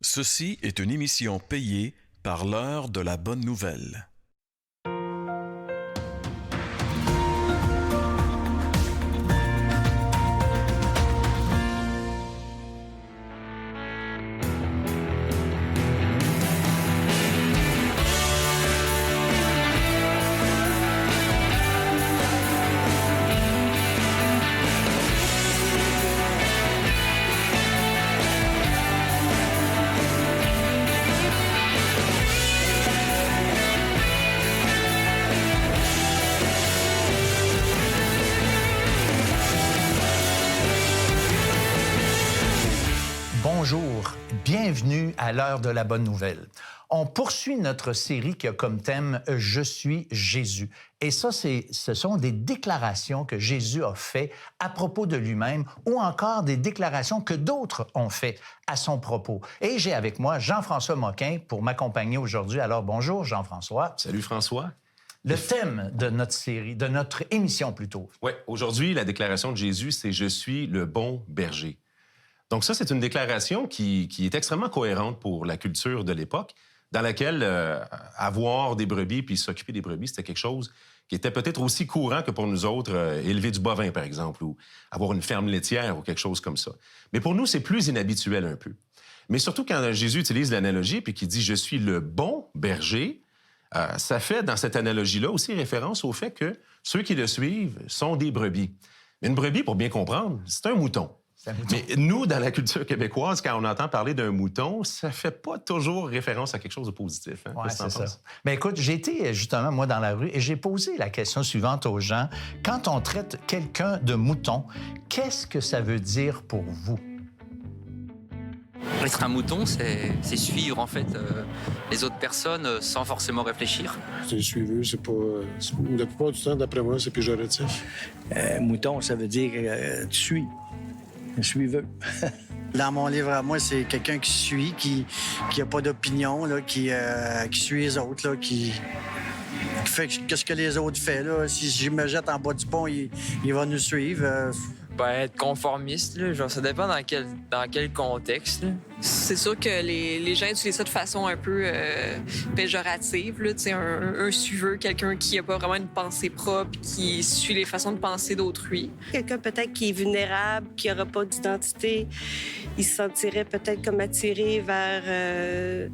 Ceci est une émission payée par l'heure de la bonne nouvelle. Bonjour, bienvenue à l'heure de la bonne nouvelle. On poursuit notre série qui a comme thème « Je suis Jésus ». Et ça, ce sont des déclarations que Jésus a faites à propos de lui-même ou encore des déclarations que d'autres ont faites à son propos. Et j'ai avec moi Jean-François Moquin pour m'accompagner aujourd'hui. Alors bonjour Jean-François. Salut François. Le thème de notre série, de notre émission plutôt. Oui, aujourd'hui, la déclaration de Jésus, c'est « Je suis le bon berger ». Donc ça, c'est une déclaration qui est extrêmement cohérente pour la culture de l'époque, dans laquelle avoir des brebis puis s'occuper des brebis, c'était quelque chose qui était peut-être aussi courant que pour nous autres, élever du bovin, par exemple, ou avoir une ferme laitière ou quelque chose comme ça. Mais pour nous, c'est plus inhabituel un peu. Mais surtout quand Jésus utilise l'analogie puis qu'il dit « Je suis le bon berger », ça fait, dans cette analogie-là, aussi référence au fait que ceux qui le suivent sont des brebis. Mais une brebis, pour bien comprendre, c'est un mouton. Mais nous, dans la culture québécoise, quand on entend parler d'un mouton, ça fait pas toujours référence à quelque chose de positif. Hein? Oui, c'est ça. Mais écoute, j'ai été justement, moi, dans la rue et j'ai posé la question suivante aux gens. Quand on traite quelqu'un de mouton, qu'est-ce que ça veut dire pour vous? Être un mouton, c'est suivre en fait les autres personnes sans forcément réfléchir. C'est suiveux, c'est pas. La plupart du temps, d'après moi, c'est péjoratif. Mouton, ça veut dire tu suis. Un suiveux. Dans mon livre à moi, c'est quelqu'un qui suit, qui a pas d'opinion, là, qui suit les autres, là, qui fait ce que les autres font. Là. Si je me jette en bas du pont, il va nous suivre. Être conformiste, là, genre, ça dépend dans quel contexte. Là. C'est sûr que les gens utilisent ça de façon un peu péjorative. Là, un suiveux, quelqu'un qui n'a pas vraiment une pensée propre, qui suit les façons de penser d'autrui. Quelqu'un peut-être qui est vulnérable, qui n'aura pas d'identité, il se sentirait peut-être comme attiré vers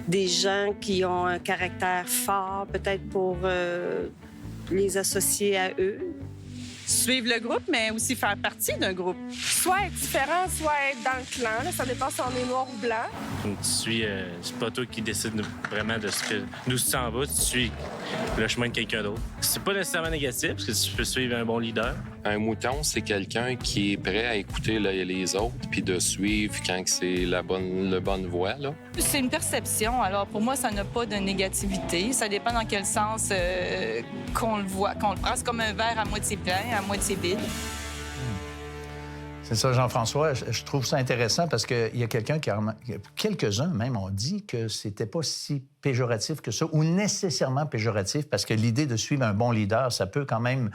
des gens qui ont un caractère fort, peut-être pour les associer à eux. Suivre le groupe, mais aussi faire partie d'un groupe. Soit être différent, soit être dans le clan. Là, ça dépend si on est noir ou blanc. Tu suis, c'est pas toi qui décide vraiment de ce que nous tu t'en vas, tu suis le chemin de quelqu'un d'autre. C'est pas nécessairement négatif, parce que tu peux suivre un bon leader. Un mouton, c'est quelqu'un qui est prêt à écouter les autres puis de suivre quand c'est la bonne voie. Là. C'est une perception. Alors, pour moi, ça n'a pas de négativité. Ça dépend dans quel sens qu'on le voit, qu'on le prend. C'est comme un verre à moitié plein, à moitié vide. C'est ça, Jean-François. Je trouve ça intéressant parce qu'il y a quelques-uns même ont dit que c'était pas si péjoratif que ça, ou nécessairement péjoratif, parce que l'idée de suivre un bon leader, ça peut quand même...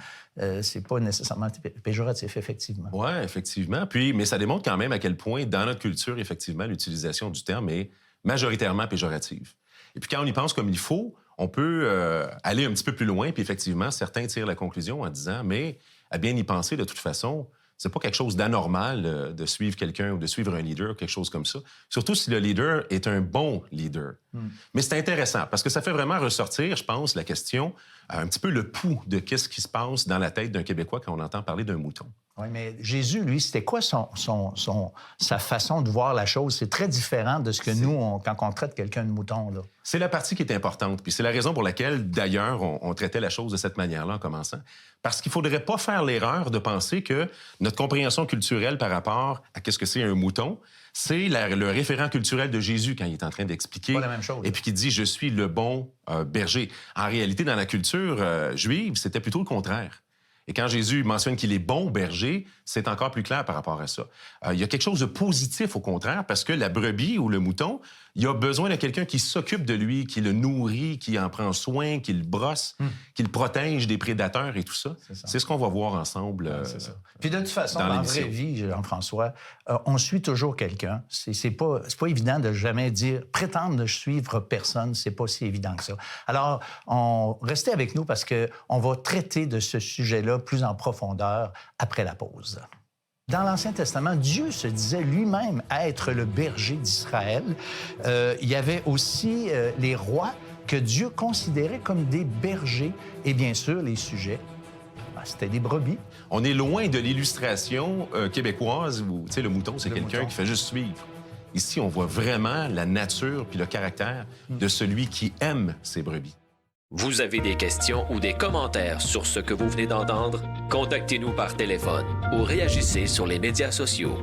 c'est pas nécessairement péjoratif, effectivement. Oui, effectivement. Mais ça démontre quand même à quel point, dans notre culture, effectivement, l'utilisation du terme est majoritairement péjorative. Et puis quand on y pense comme il faut, on peut aller un petit peu plus loin, puis effectivement, certains tirent la conclusion en disant, mais à bien y penser, de toute façon, c'est pas quelque chose d'anormal de suivre quelqu'un ou de suivre un leader, quelque chose comme ça. Surtout si le leader est un bon leader. Mais c'est intéressant parce que ça fait vraiment ressortir, je pense, la question, un petit peu le pouls de qu'est-ce qui se passe dans la tête d'un Québécois quand on entend parler d'un mouton. Oui, mais Jésus, lui, c'était quoi sa façon de voir la chose? C'est très différent de ce que nous, quand on traite quelqu'un de mouton, là. C'est la partie qui est importante. Puis c'est la raison pour laquelle, d'ailleurs, on traitait la chose de cette manière-là en commençant. Parce qu'il ne faudrait pas faire l'erreur de penser que notre compréhension culturelle par rapport à qu'est-ce que c'est un mouton, c'est le référent culturel de Jésus quand il est en train d'expliquer. Pas la même chose. Et puis qui dit « Je suis le bon berger ». En réalité, dans la culture juive, c'était plutôt le contraire. Et quand Jésus mentionne qu'il est bon berger, c'est encore plus clair par rapport à ça. Il y a quelque chose de positif, au contraire, parce que la brebis ou le mouton, il a besoin de quelqu'un qui s'occupe de lui, qui le nourrit, qui en prend soin, qui le brosse, qui le protège des prédateurs et tout ça. C'est ce qu'on va voir ensemble. Puis de toute façon, dans la vraie vie, Jean-François, on suit toujours quelqu'un. C'est pas évident de jamais dire, prétendre ne suivre personne, c'est pas si évident que ça. Alors, restez avec nous parce qu'on va traiter de ce sujet-là plus en profondeur après la pause. Dans l'Ancien Testament, Dieu se disait lui-même être le berger d'Israël. Il y avait aussi les rois que Dieu considérait comme des bergers et bien sûr les sujets. C'était des brebis. On est loin de l'illustration québécoise où le mouton, c'est quelqu'un qui fait juste suivre. Ici, on voit vraiment la nature puis le caractère de celui qui aime ses brebis. Vous avez des questions ou des commentaires sur ce que vous venez d'entendre? Contactez-nous par téléphone ou réagissez sur les médias sociaux.